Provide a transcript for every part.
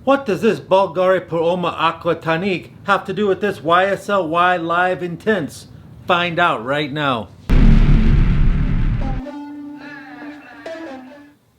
What does this Bulgari Paroma Aqua Tonic have to do with this YSL Y Live Intense? Find out right now.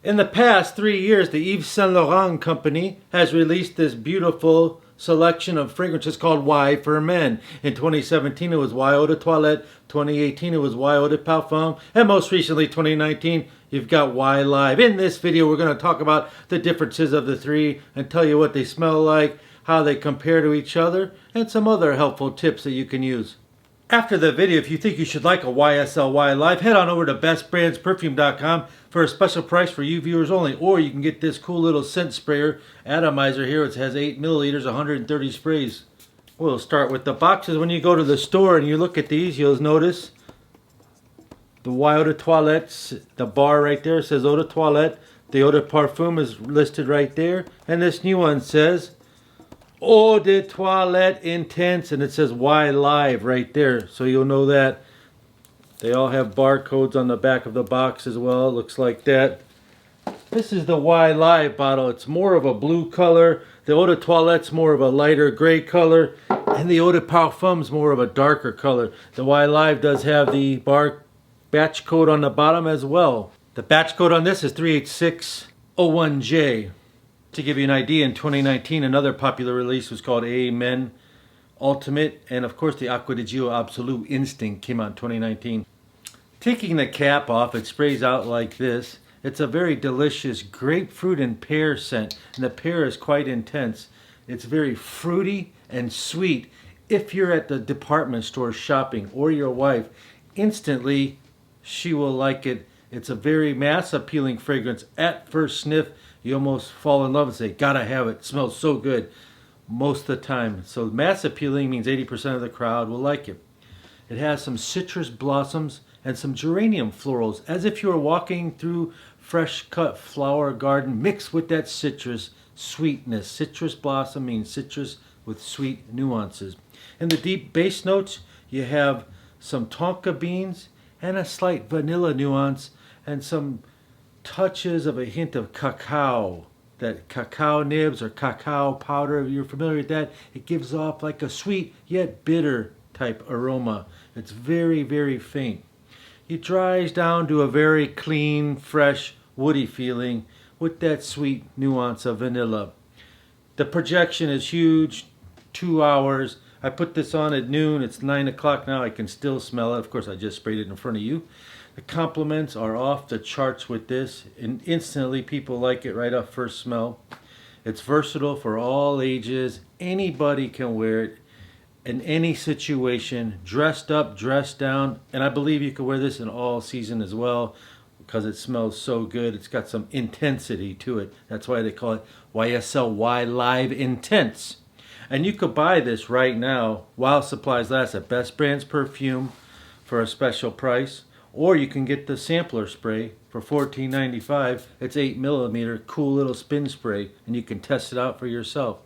In the past 3 years, the Yves Saint Laurent company has released this beautiful selection of fragrances called Y for Men. In 2017, it was Y Eau de Toilette. 2018, it was Y Eau de Parfum. And most recently, 2019, you've got Y Live. In this video, we're going to talk about the differences of the three and tell you what they smell like, how they compare to each other, and some other helpful tips that you can use. After the video, if you think you should like a YSL Y Live, head on over to bestbrandsperfume.com for a special price for you viewers only. Or you can get this cool little scent sprayer atomizer here, which has 8 milliliters, 130 sprays. We'll start with the boxes. When you go to the store and you look at these, you'll notice the Y Eau de Toilette, the bar right there says Eau de Toilette. The Eau de Parfum is listed right there. And this new one says Eau de Toilette Intense, and it says Y Live right there, so you'll know that. They all have barcodes on the back of the box as well. It looks like that. This is the Y Live bottle. It's more of a blue color. The Eau de Toilette's more of a lighter gray color, and the Eau de Parfum's more of a darker color. The Y Live does have the batch code on the bottom as well. The batch code on this is 38601J. To give you an idea, in 2019, another popular release was called Amen Ultimate, and of course the Acqua di Gio Absolute Instinct came out in 2019. Taking the cap off, it sprays out like this. It's a very delicious grapefruit and pear scent, and the pear is quite intense. It's very fruity and sweet. If you're at the department store shopping, or your wife, instantly she will like it. It's a very mass appealing fragrance. At first sniff, you almost fall in love and say, gotta have it. It smells so good most of the time. So mass appealing means 80% of the crowd will like it. It has some citrus blossoms and some geranium florals, as if you were walking through fresh cut flower garden mixed with that citrus sweetness. Citrus blossom means citrus with sweet nuances. In the deep base notes, you have some tonka beans and a slight vanilla nuance and some touches of a hint of cacao. That cacao nibs or cacao powder, if you're familiar with that, it gives off like a sweet yet bitter type aroma. It's very, very faint. It dries down to a very clean, fresh, woody feeling with that sweet nuance of vanilla. The projection is huge, 2 hours. I put this on at noon. It's 9 o'clock now. I can still smell it. Of course, I just sprayed it in front of you. The compliments are off the charts with this, and instantly people like it right off first smell. It's versatile for all ages. Anybody can wear it in any situation, dressed up, dressed down, and I believe you can wear this in all season as well because it smells so good. It's got some intensity to it. That's why they call it YSL Y Live Intense. And you could buy this right now while supplies last at Best Brands Perfume for a special price. Or you can get the sampler spray for $14.95. It's 8 millimeter, cool little spin spray, and you can test it out for yourself.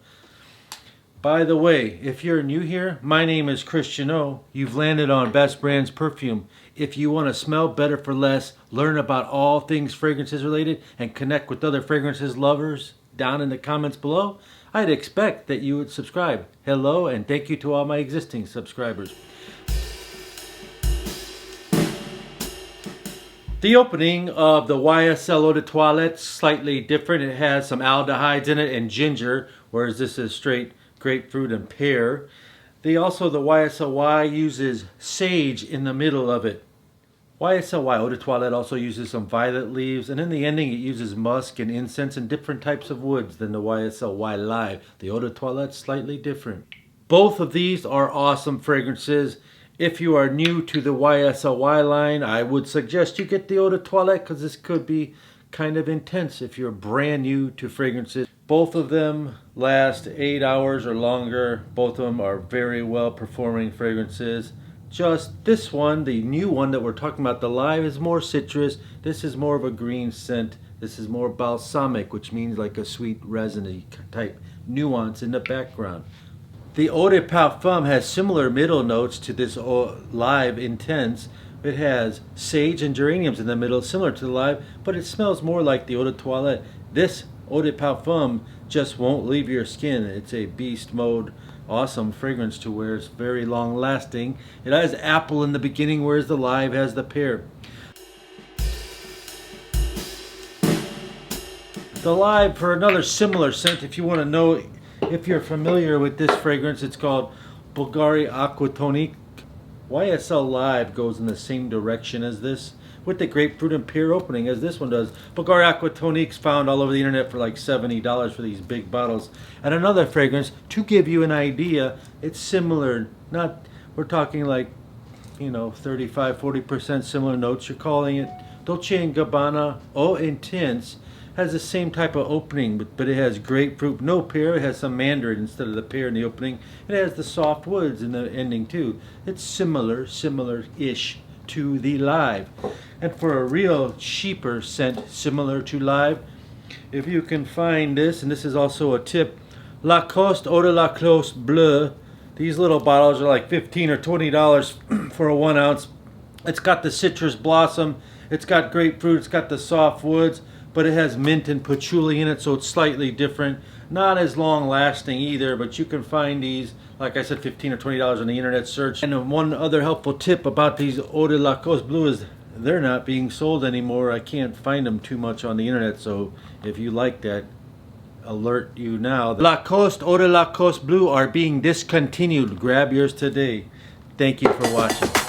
By the way, if you're new here, my name is Christian O. You've landed on Best Brands Perfume. If you want to smell better for less, learn about all things fragrances related, and connect with other fragrances lovers down in the comments below, I'd expect that you would subscribe. Hello, and thank you to all my existing subscribers. The opening of the YSL Eau de Toilette is slightly different. It has some aldehydes in it and ginger, whereas this is straight grapefruit and pear. The YSL Y uses sage in the middle of it. YSL Y Eau de Toilette also uses some violet leaves, and in the ending it uses musk and incense and different types of woods than the YSL Y Live. The Eau de Toilette is slightly different. Both of these are awesome fragrances. If you are new to the YSL Y line, I would suggest you get the Eau de Toilette because this could be kind of intense if you're brand new to fragrances. Both of them last 8 hours or longer. Both of them are very well performing fragrances. Just this one, the new one that we're talking about, the Live, is more citrus. This is more of a green scent. This is more balsamic, which means like a sweet resiny type nuance in the background. The Eau de Parfum has similar middle notes to this Live Intense. It has sage and geraniums in the middle, similar to the Live, but it smells more like the Eau de Toilette. This Eau de Parfum just won't leave your skin. It's a beast mode, awesome fragrance to wear. It's very long lasting. It has apple in the beginning, whereas the Live has the pear. The Live, for another similar scent, if you want to know if you're familiar with this fragrance, it's called Bulgari Aquatonic. YSL Live goes in the same direction as this, with the grapefruit and pear opening as this one does. Bulgari Aquatonic's found all over the internet for like $70 for these big bottles. And another fragrance, to give you an idea, it's similar. Not, we're talking like, 35-40% similar notes. You're calling it Dolce & Gabbana Eau Intense. Has the same type of opening, but it has grapefruit, no pear. It has some mandarin instead of the pear in the opening. It has the soft woods in the ending too. It's similar-ish to the Live. And for a real cheaper scent similar to Live, if you can find this, and this is also a tip, Lacoste Eau de Lacoste Bleu. These little bottles are like $15 or $20 for a 1 ounce. It's got the citrus blossom, it's got grapefruit, it's got the soft woods, but it has mint and patchouli in it, so it's slightly different. Not as long lasting either, but you can find these, like I said, $15 or $20 on the internet search. And one other helpful tip about these Eau de Lacoste Bleu is they're not being sold anymore. I can't find them too much on the internet, so if you like that, alert you now. Lacoste Eau de Lacoste Bleu are being discontinued. Grab yours today. Thank you for watching.